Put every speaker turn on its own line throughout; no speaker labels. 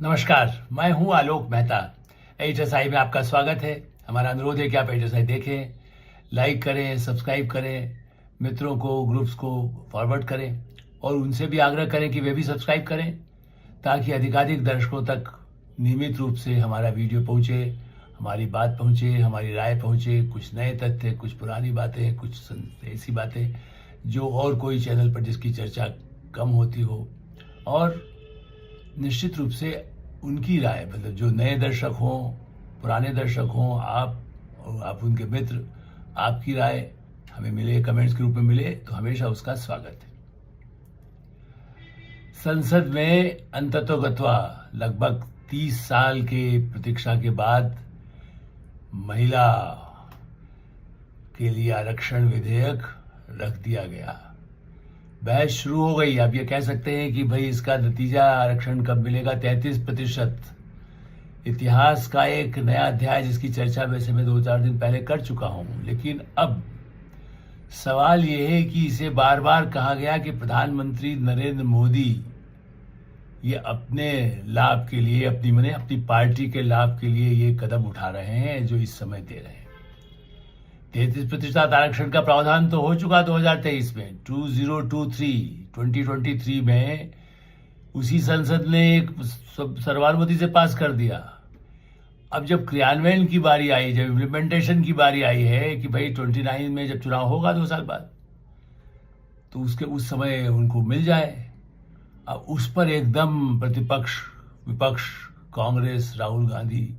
नमस्कार, मैं हूं आलोक मेहता। HSI में आपका स्वागत है। हमारा अनुरोध है कि आप HSI देखें, लाइक करें, सब्सक्राइब करें, मित्रों को, ग्रुप्स को फॉरवर्ड करें और उनसे भी आग्रह करें कि वे भी सब्सक्राइब करें ताकि अधिकाधिक दर्शकों तक नियमित रूप से हमारा वीडियो पहुंचे, हमारी बात पहुंचे, हमारी राय पहुंचे, कुछ नए तथ्य, कुछ पुरानी बातें, कुछ ऐसी बातें जो और कोई चैनल पर जिसकी चर्चा कम होती हो, और निश्चित रूप से उनकी राय, मतलब जो नए दर्शक हों, पुराने दर्शक हों, आप उनके मित्र, आपकी राय हमें मिले, कमेंट्स के रूप में मिले तो हमेशा उसका स्वागत है। संसद में अंततोगत्वा लगभग 30 साल के प्रतीक्षा के बाद महिला के लिए आरक्षण विधेयक रख दिया गया। बहस शुरू हो गई। आप ये कह सकते हैं कि भाई इसका नतीजा आरक्षण कब मिलेगा? 33%। इतिहास का एक नया अध्याय जिसकी चर्चा वैसे मैं 2-4 दिन पहले कर चुका हूं, लेकिन अब सवाल यह है कि इसे बार बार कहा गया कि प्रधानमंत्री नरेंद्र मोदी ये अपने लाभ के लिए, अपनी पार्टी के लाभ के लिए ये कदम उठा रहे हैं जो इस समय दे रहे हैं। 33% आरक्षण का प्रावधान तो हो चुका 2023 में, 2023 में उसी संसद ने एक सर्वानुमति से पास कर दिया। अब जब क्रियान्वयन की बारी आई, जब इम्प्लीमेंटेशन की बारी आई है कि भाई 29 में जब चुनाव होगा 2 साल बाद, तो उस समय उनको मिल जाए। अब उस पर एकदम प्रतिपक्ष, विपक्ष, कांग्रेस, राहुल गांधी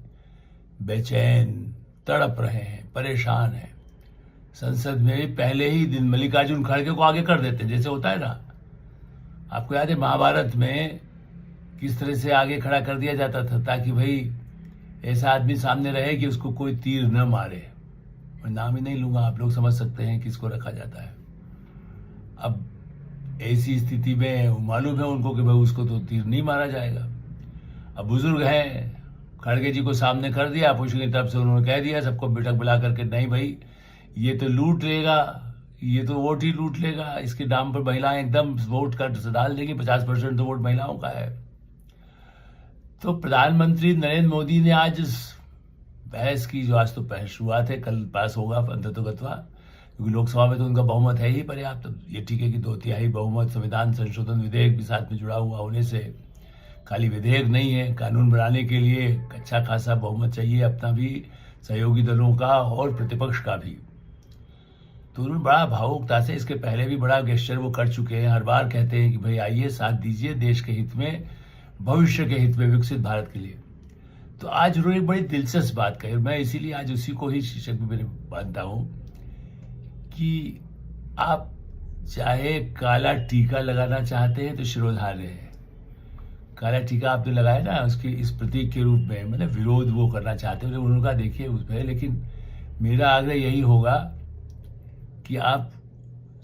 बेचैन, तड़प रहे हैं, परेशान हैं। संसद में पहले ही दिन मल्लिकार्जुन खड़गे को आगे कर देते हैं, जैसे होता है ना। आपको याद है महाभारत में किस तरह से आगे खड़ा कर दिया जाता था ताकि भाई ऐसा आदमी सामने रहे कि उसको कोई तीर न मारे। मैं नाम ही नहीं लूंगा, आप लोग समझ सकते हैं किसको रखा जाता है। अब ऐसी स्थिति में मालूम है उनको कि भाई उसको तो तीर नहीं मारा जाएगा। अब बुजुर्ग हैं, खड़गे जी को सामने कर दिया, अपोजिशन की तरफ से उन्होंने कह दिया सबको बैठक बुला करके, नहीं भाई ये तो लूट लेगा, ये तो वोट ही लूट लेगा, इसके नाम पर महिलाएं एकदम वोट का डाल देंगी, 50% तो वोट महिलाओं का है। तो प्रधानमंत्री नरेंद्र मोदी ने आज इस बहस की, जो आज तो शुरुआत है, कल पास होगा अंततोगत्वा, क्योंकि लोकसभा में तो उनका बहुमत है ही पर्याप्त। तो ये ठीक है कि 2/3 बहुमत संविधान संशोधन विधेयक भी साथ में जुड़ा हुआ होने से खाली विधेयक नहीं है, कानून बनाने के लिए अच्छा खासा बहुमत चाहिए, अपना भी, सहयोगी दलों का और प्रतिपक्ष का भी। तो उन्होंने बड़ा भावुकता से, इसके पहले भी बड़ा गेस्चर वो कर चुके हैं, हर बार कहते हैं कि भाई आइए साथ दीजिए देश के हित में, भविष्य के हित में, विकसित भारत के लिए। तो आज उन्होंने बड़ी दिलचस्प बात कही, मैं इसीलिए आज उसी को ही शीर्षक में मैंने बांधता हूं कि आप चाहे काला टीका लगाना चाहते हैं तो शिरोधार्य है। काला टीका आपने लगाया ना, उसके इस प्रतीक के रूप में, मतलब विरोध वो करना चाहते हैं, उन्होंने कहा देखिए उसमें, लेकिन मेरा आग्रह यही होगा कि आप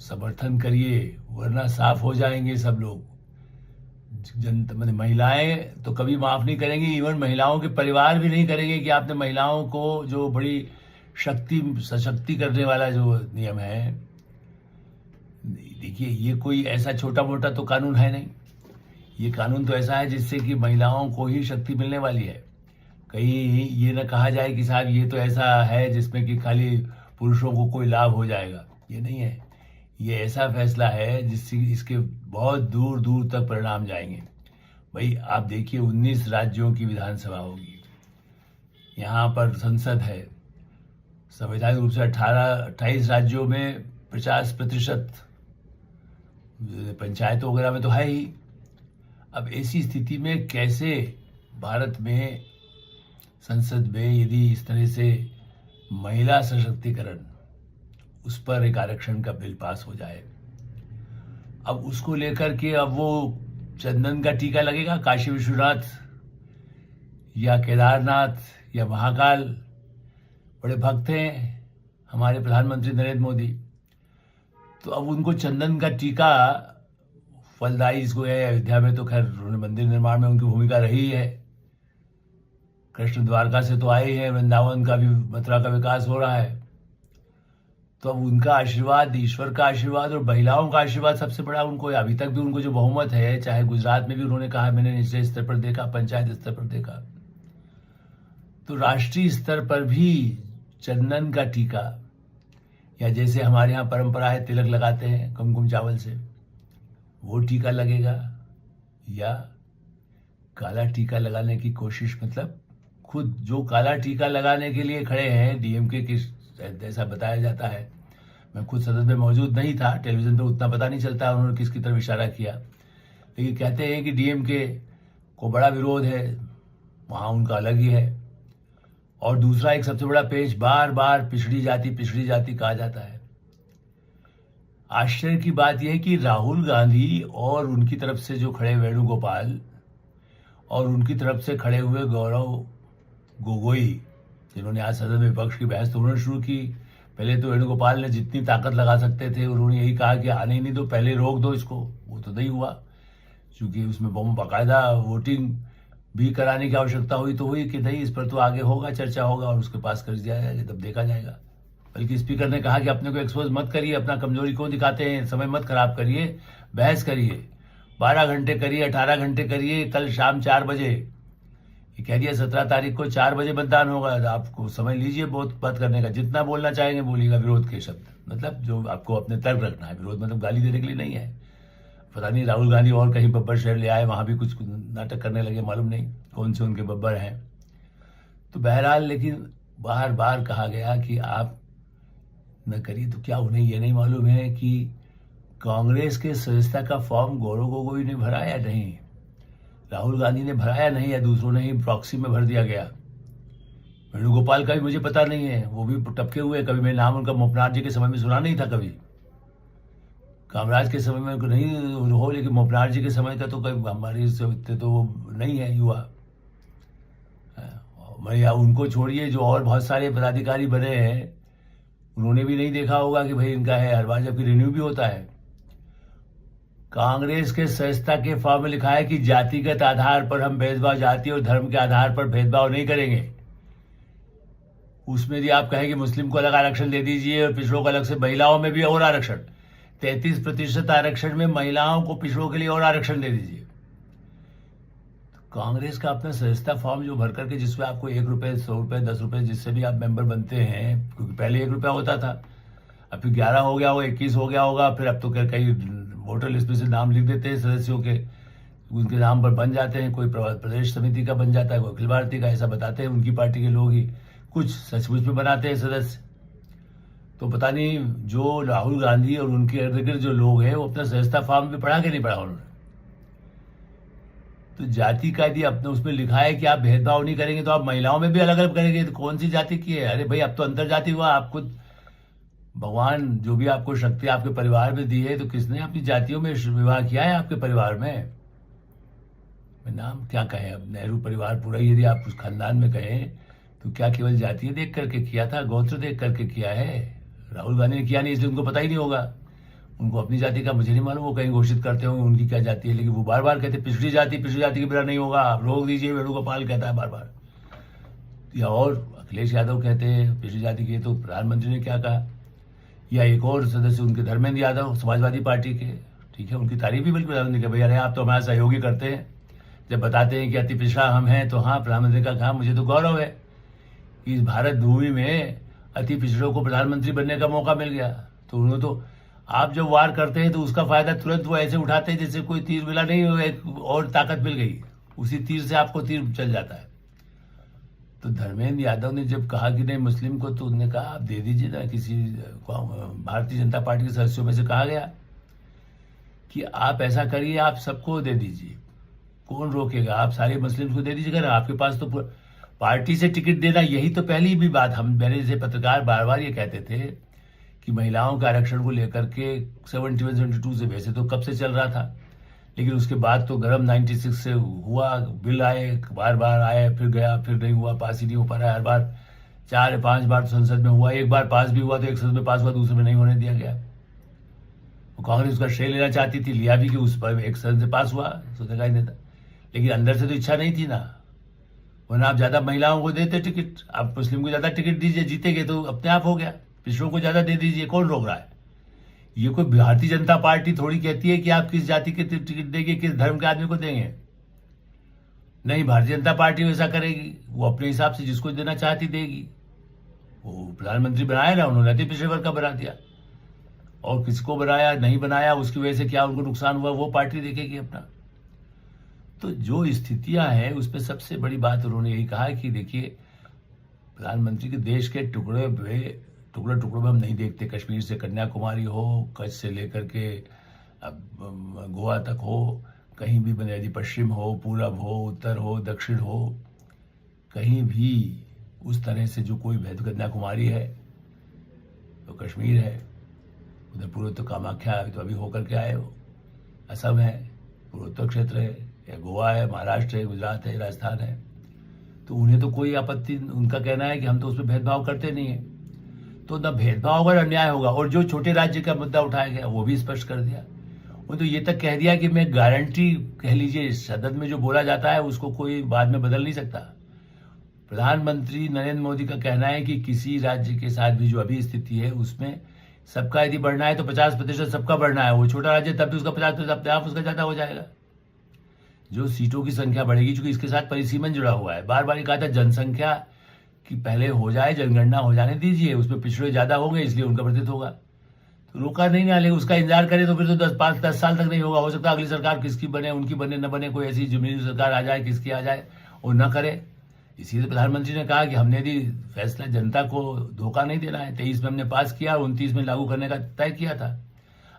समर्थन करिए, वरना साफ हो जाएंगे सब लोग। जनता, मतलब महिलाएं तो कभी माफ नहीं करेंगी, इवन महिलाओं के परिवार भी नहीं करेंगे कि आपने महिलाओं को, जो बड़ी सशक्ति करने वाला जो नियम है, देखिए ये कोई ऐसा छोटा मोटा तो कानून है नहीं, ये कानून तो ऐसा है जिससे कि महिलाओं को ही शक्ति मिलने वाली है। कहीं ये न कहा जाए कि साहब ये तो ऐसा है जिसमें कि खाली पुरुषों को कोई लाभ हो जाएगा, ये नहीं है। ये ऐसा फैसला है जिससे इसके बहुत दूर दूर तक परिणाम जाएंगे। भाई आप देखिए 19 राज्यों की विधानसभा होगी, यहाँ पर संसद है, संवैधानिक रूप से 28 राज्यों में 50%, पंचायतों वगैरह में तो है ही। अब ऐसी स्थिति में कैसे भारत में संसद में यदि इस तरह से महिला सशक्तिकरण, उस पर एक आरक्षण का बिल पास हो जाए, अब उसको लेकर के अब वो चंदन का टीका लगेगा काशी विश्वनाथ या केदारनाथ या महाकाल, बड़े भक्त हैं हमारे प्रधानमंत्री नरेंद्र मोदी, तो अब उनको चंदन का टीका फलदायी इसको है। अयोध्या में तो खैर उन्होंने मंदिर निर्माण में उनकी भूमिका रही है, कृष्ण द्वारका से तो आए हैं, वृंदावन का भी, मथुरा का विकास हो रहा है। तो अब उनका आशीर्वाद, ईश्वर का आशीर्वाद और महिलाओं का आशीर्वाद सबसे बड़ा उनको है। अभी तक भी उनको जो बहुमत है, चाहे गुजरात में भी उन्होंने कहा मैंने निचले स्तर पर देखा, पंचायत स्तर पर देखा, तो राष्ट्रीय स्तर पर भी चंदन का टीका, या जैसे हमारे यहाँ परंपरा है तिलक लगाते हैं कुमकुम चावल से, वो टीका लगेगा, या काला टीका लगाने की कोशिश, मतलब खुद जो काला टीका लगाने के लिए खड़े हैं डीएमके की, ऐसा बताया जाता है। मैं खुद सदन में मौजूद नहीं था, टेलीविजन पे उतना पता नहीं चलता उन्होंने किसकी तरफ इशारा किया, लेकिन कहते हैं कि डीएमके को बड़ा विरोध है, वहाँ उनका अलग ही है। और दूसरा एक सबसे बड़ा पेश, बार बार पिछड़ी जाति कहा जाता है। आश्चर्य की बात यह है कि राहुल गांधी और उनकी तरफ से जो खड़े वेणुगोपाल और उनकी तरफ से खड़े हुए गौरव गोगोई, जिन्होंने आज सदन में विपक्ष की बहस तो उन्होंने शुरू की। पहले तो वेणुगोपाल ने जितनी ताकत लगा सकते थे उन्होंने यही कहा कि आने ही नहीं दो, पहले रोक दो इसको। वो तो नहीं हुआ, क्योंकि उसमें बाकायदा वोटिंग भी कराने की आवश्यकता हुई तो हुई कि नहीं इस पर तो आगे होगा, चर्चा होगा और उसके पास कर दिया जाएगा, तब देखा जाएगा। बल्कि स्पीकर ने कहा कि अपने को एक्सपोज मत करिए, अपना कमजोरी क्यों दिखाते हैं, समय मत खराब करिए, बहस करिए, 12 घंटे करिए, 18 घंटे करिए, कल शाम 4 बजे, ये कह दिया 17 तारीख को 4 बजे मतदान होगा, आपको समय लीजिए बहुत बात करने का, जितना बोलना चाहेंगे बोलिएगा, विरोध के शब्द, मतलब जो आपको अपने तर्क रखना है, विरोध मतलब गाली देने के लिए नहीं है। पता नहीं राहुल गांधी और कहीं बब्बर शहर ले आए, वहां भी कुछ नाटक करने लगे, मालूम नहीं कौन से उनके बब्बर हैं। तो बहरहाल, लेकिन बार बार कहा गया कि आप न करिए, तो क्या उन्हें यह नहीं मालूम है कि कांग्रेस के सदस्यता का फॉर्म गौरव गोगोई ने भरा या नहीं, राहुल गांधी ने भरा या नहीं, या दूसरों ने ही प्रॉक्सी में भर दिया गया। वेणुगोपाल का भी मुझे पता नहीं है, वो भी टपके हुए, कभी मैं नाम उनका मोपनाथ जी के समय में सुना नहीं था, कभी कामराज के समय में नहीं हो, लेकिन मोपनाथ जी के समय का तो कभी हमारे से तो नहीं है युवा। या उनको छोड़िए, जो और बहुत सारे पदाधिकारी बने हैं उन्होंने भी नहीं देखा होगा कि भाई इनका है, हर बार जबकि रिन्यू भी होता है। कांग्रेस के सदस्यता के फॉर्म में लिखा है कि जातिगत आधार पर हम भेदभाव, जाति और धर्म के आधार पर भेदभाव नहीं करेंगे। उसमें भी आप कहें कि मुस्लिम को अलग आरक्षण दे दीजिए और पिछड़ों को अलग से, महिलाओं में भी और आरक्षण, 33% आरक्षण में महिलाओं को, पिछड़ों के लिए और आरक्षण दे दीजिए। तो कांग्रेस का अपना सदस्यता फॉर्म जो भर करके, जिसमें आपको 1 रुपये, 100 रुपये, 10 रुपये, जिससे भी आप मेंबर बनते हैं, क्योंकि पहले 1 रुपया होता था, अब फिर 11 हो गया होगा, 21 हो गया होगा, फिर अब तो कई वोटर लिस्ट में से नाम लिख देते हैं सदस्यों के, उनके नाम पर बन जाते हैं, कोई प्रदेश समिति का बन जाता है, कोई अखिल भारतीय का, ऐसा बताते हैं उनकी पार्टी के लोग ही, कुछ सचमुच में बनाते हैं सदस्य। तो पता नहीं जो राहुल गांधी और उनके इर्द गिर्द जो लोग हैं वो अपना सदस्यता फॉर्म भी पढ़ा के नहीं पढ़ा उन्होंने। तो जाति का यदि अपने उसमें लिखा है कि आप भेदभाव नहीं करेंगे, तो आप महिलाओं में भी अलग अलग करेंगे, तो कौन सी जाति की है? अरे भाई, अब तो अंतर जाति हुआ। आप खुद भगवान जो भी आपको शक्ति आपके परिवार में दी है, तो किसने अपनी जातियों में विवाह किया है आपके परिवार में? नाम क्या कहें, अब नेहरू परिवार पूरा यदि आप उस खानदान में कहें तो क्या केवल जातीय देख करके किया था, गोत्र देख करके किया है? राहुल गांधी ने किया नहीं, इसलिए उनको पता ही नहीं होगा। उनको अपनी जाति का मुझे नहीं मालूम, वो कहीं घोषित करते होंगे उनकी क्या जाति है, लेकिन वो बार बार कहते पिछड़ी जाति की बिना नहीं होगा, आप रोक दीजिए, वेणुगोपाल कहता है बार बार। या और अखिलेश यादव कहते हैं पिछड़ी जाति की, तो प्रधानमंत्री ने क्या कहा? या एक और सदस्य उनके धर्मेंद्र यादव समाजवादी पार्टी के, ठीक है, उनकी तारीफ भी बल्कि प्रधानमंत्री भाई, अरे आप तो हमारा सहयोगी करते हैं, जब बताते हैं कि अति पिछड़ा हम हैं, तो हाँ, प्रधानमंत्री का कहा मुझे तो गौरव है कि इस भारत भूमि में अति पिछड़ों को प्रधानमंत्री बनने का मौका मिल गया। तो उन्होंने तो, आप जब वार करते हैं तो उसका फायदा तुरंत वो ऐसे उठाते हैं जैसे कोई तीर मिला नहीं हो, एक और ताकत मिल गई, उसी तीर से आपको तीर चल जाता है। तो धर्मेंद्र यादव ने जब कहा कि नहीं मुस्लिम को, तो उन्होंने कहा आप दे दीजिए ना, किसी भारतीय जनता पार्टी के सदस्यों में से कहा गया कि आप ऐसा करिए, आप सबको दे दीजिए, कौन रोकेगा, आप सारे मुस्लिम को दे दीजिएगा ना, आपके पास तो पार्टी से टिकट देना, यही तो पहली भी बात, हम मेरे जैसे पत्रकार बार बार ये कहते थे कि महिलाओं के आरक्षण को लेकर के 71-72 से वैसे तो कब से चल रहा था, लेकिन उसके बाद तो गरम 96 से हुआ, बिल आए, बार बार आए, फिर गया, फिर नहीं हुआ, पास ही नहीं हो पा रहा है, हर बार 4 या 5 बार संसद में हुआ, एक बार पास भी हुआ तो एक संसद में पास हुआ, दूसरे में नहीं होने दिया गया। तो कांग्रेस उसका श्रेय लेना चाहती थी, लिया भी कि उस पर एक संसद से पास हुआ, तो दिखाई देता, लेकिन अंदर से तो इच्छा नहीं थी ना, वरना आप ज्यादा महिलाओं को देते टिकट, आप मुस्लिम को ज्यादा टिकट दीजिए, जीतेंगे तो अपने आप हो गया। पिछड़ों को ज्यादा दे दीजिए, कौन रोक रहा है? ये कोई भारतीय जनता पार्टी थोड़ी कहती है कि आप किस जाति के टिकट देंगे, किस धर्म के आदमी को देंगे। नहीं, भारतीय जनता पार्टी वैसा करेगी, वो अपने हिसाब से जिसको देना चाहती देगी। वो प्रधानमंत्री बनाया ना उन्होंने, अति पिछड़े वर्ग का बना दिया, और किसको बनाया नहीं बनाया उसकी वजह से क्या उनको नुकसान हुआ वो पार्टी देखेगी अपना। तो जो स्थितियां हैं उसमें सबसे बड़ी बात उन्होंने यही कहा कि देखिए, प्रधानमंत्री के देश के टुकड़े टुकड़ों में हम नहीं देखते, कश्मीर से कन्याकुमारी हो, कच्छ से लेकर के अब गोवा तक हो, कहीं भी बुनियादी पश्चिम हो, पूरब हो, उत्तर हो, दक्षिण हो, कहीं भी उस तरह से जो कोई भेद, कन्याकुमारी है तो कश्मीर है, उधर पूर्वोत्तर कामाख्या तो अभी होकर के आए हो, असम है, पूर्वोत्तर क्षेत्र है, या गोवा है, महाराष्ट्र है, गुजरात है, राजस्थान है, तो उन्हें तो कोई आपत्ति, उनका कहना है कि हम तो उसमें भेदभाव करते नहीं है। तो न भेदभाव होगा न अन्याय होगा। और जो छोटे राज्य का मुद्दा उठाया गया वो भी स्पष्ट कर दिया, वो तो ये तक कह दिया कि मैं गारंटी, कह लीजिए सदन में जो बोला जाता है उसको कोई बाद में बदल नहीं सकता। प्रधानमंत्री नरेंद्र मोदी का कहना है कि किसी राज्य के साथ भी जो अभी स्थिति है उसमें सबका यदि बढ़ना है तो 50% सबका बढ़ना है। वो छोटा राज्य तब भी उसका 50% अपने आप उसका ज्यादा हो जाएगा। जो सीटों की संख्या बढ़ेगी, चूंकि इसके साथ परिसीमन जुड़ा हुआ है, बार बार ये कहा था जनसंख्या की पहले हो जाए, जनगणना हो जाने दीजिए, उसमें पिछड़े ज्यादा होंगे इसलिए उनका प्रतिशत होगा। तो रोका नहीं ना, लेकिन उसका इंतजार करे तो फिर तो 10 साल तक नहीं होगा। हो सकता है अगली सरकार किसकी बने, उनकी बने न बने, कोई ऐसी जमीनी सरकार आ जाए, किसकी आ जाए और न करे। इसीलिए प्रधानमंत्री ने कहा कि हमने यदि फैसला जनता को धोखा नहीं देना है, 23 में हमने पास किया और 29 में लागू करने का तय किया था।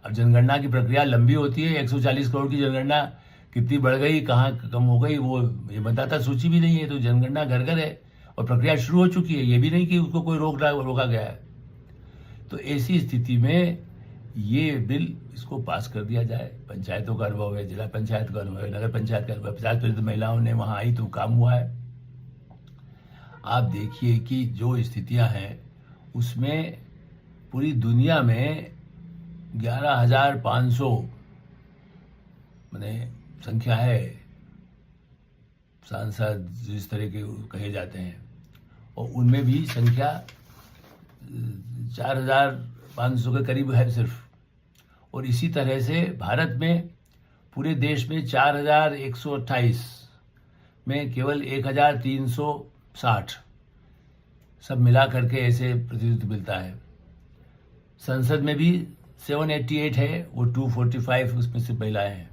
अब जनगणना की प्रक्रिया लंबी होती है, 140 करोड़ की जनगणना कितनी बढ़ गई, कहाँ कम हो गई, वो ये मतदाता सूची भी नहीं है। तो जनगणना घर घर है और प्रक्रिया शुरू हो चुकी है, ये भी नहीं कि उसको कोई रोका गया है। तो ऐसी स्थिति में ये बिल, इसको पास कर दिया जाए। पंचायतों का अनुभव है, जिला पंचायत का अनुभव है, नगर पंचायत का अनुभव है, 50% महिलाओं ने वहां आई तो काम हुआ है। आप देखिए कि जो स्थितियां हैं उसमें पूरी दुनिया में 11,500 मैंने संख्या है सांसद जिस तरह के कहे जाते हैं, और उनमें भी संख्या 4,500 के करीब है सिर्फ। और इसी तरह से भारत में पूरे देश में 4,128 में केवल 1,360 सब मिला करके ऐसे प्रतिनिधित्व मिलता है। संसद में भी 788 है, वो 245 उसमें से महिलाएं हैं।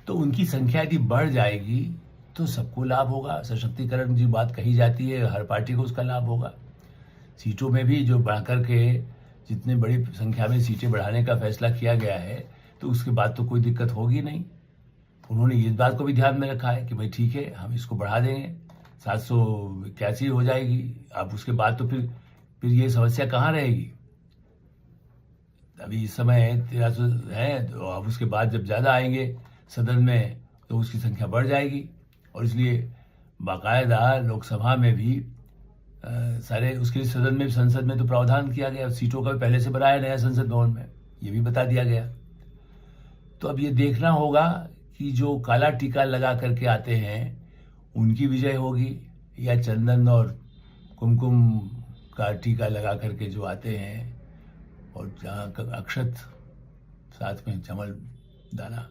तो उनकी संख्या यदि बढ़ जाएगी तो सबको लाभ होगा। सशक्तिकरण की बात कही जाती है, हर पार्टी को उसका लाभ होगा। सीटों में भी जो बढ़कर के जितने बड़ी संख्या में सीटें बढ़ाने का फैसला किया गया है तो उसके बाद तो कोई दिक्कत होगी नहीं। उन्होंने इस बात को भी ध्यान में रखा है कि भाई ठीक है, हम इसको बढ़ा देंगे, 781 हो जाएगी। अब उसके बाद तो फिर ये समस्या कहाँ रहेगी? अभी इस समय 1300 है, तो अब उसके बाद जब ज्यादा आएंगे सदन में तो उसकी संख्या बढ़ जाएगी। और इसलिए बाकायदा लोकसभा में भी सारे उसके सदन में, संसद में तो प्रावधान किया गया, सीटों का भी पहले से बनाया नया संसद भवन में, ये भी बता दिया गया। तो अब ये देखना होगा कि जो काला टीका लगा करके आते हैं उनकी विजय होगी, या चंदन और कुमकुम का टीका लगा करके जो आते हैं और जहाँ अक्षत साथ में चमल दाना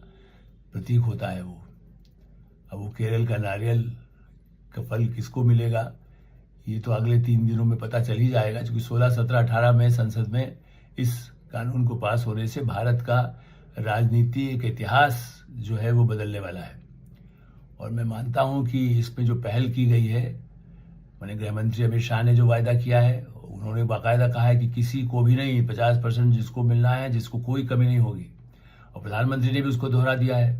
प्रतीक होता है वो। अब वो केरल का नारियल का फल किसको मिलेगा ये तो अगले 3 दिनों में पता चल ही जाएगा, क्योंकि 16, 17, 18 में संसद में इस कानून को पास होने से भारत का राजनीतिक इतिहास जो है वो बदलने वाला है। और मैं मानता हूं कि इसमें जो पहल की गई है, मैंने गृह मंत्री अमित शाह ने जो वायदा किया है, उन्होंने बाकायदा कहा है कि किसी को भी नहीं, 50% जिसको मिलना है, जिसको कोई कमी नहीं होगी। और प्रधानमंत्री ने भी उसको दोहरा दिया है।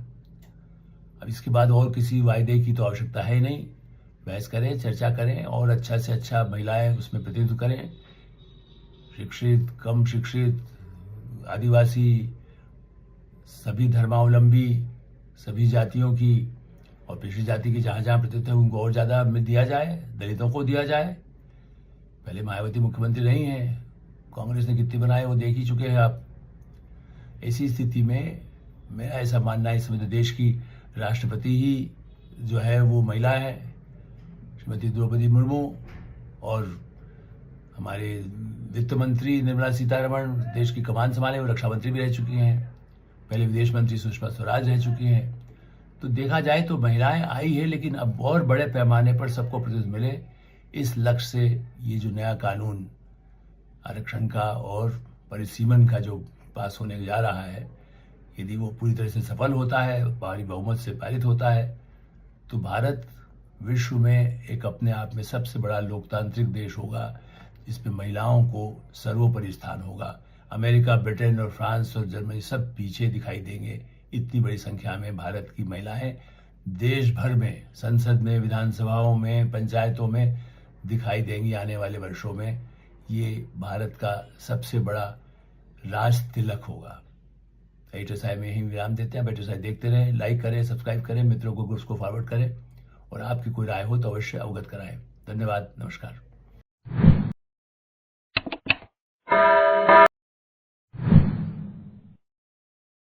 अब इसके बाद और किसी वायदे की तो आवश्यकता है नहीं। बहस करें, चर्चा करें और अच्छा से अच्छा महिलाएं उसमें प्रतिनिधित्व करें। शिक्षित, कम शिक्षित, आदिवासी, सभी धर्मावलंबी, सभी जातियों की और पिछड़ी जाति की जहां जहां प्रतिनिधित्व है उनको और ज्यादा दिया जाए, दलितों को दिया जाए। पहले मायावती मुख्यमंत्री नहीं है, कांग्रेस ने कितने बनाए वो देख ही चुके हैं आप। ऐसी स्थिति में मेरा ऐसा मानना है, इस समय देश की राष्ट्रपति ही जो है वो महिला है, श्रीमती द्रौपदी मुर्मू, और हमारे वित्त मंत्री निर्मला सीतारमण देश की कमान संभाले, वो रक्षा मंत्री भी रह चुकी हैं, पहले विदेश मंत्री सुषमा स्वराज रह चुकी हैं। तो देखा जाए तो महिलाएं आई है, लेकिन अब और बड़े पैमाने पर सबको प्रतिनिधित्व मिले, इस लक्ष्य से ये जो नया कानून आरक्षण का और परिसीमन का जो पास होने जा रहा है, यदि वो पूरी तरह से सफल होता है, भारी बहुमत से पारित होता है, तो भारत विश्व में एक अपने आप में सबसे बड़ा लोकतांत्रिक देश होगा, जिसमें महिलाओं को सर्वोपरि स्थान होगा। अमेरिका, ब्रिटेन और फ्रांस और जर्मनी सब पीछे दिखाई देंगे। इतनी बड़ी संख्या में भारत की महिलाएं देश भर में, संसद में, विधानसभाओं में, पंचायतों में दिखाई देंगी आने वाले वर्षों में। ये भारत का सबसे बड़ा राज तिलक होगा। एडिटर साहब में यही विराम देते हैं। एडिटर साहब देखते रहें, लाइक करें, सब्सक्राइब करें, मित्रों को उसको फॉरवर्ड करें और आपकी कोई राय हो तो अवश्य अवगत कराएं। धन्यवाद, नमस्कार।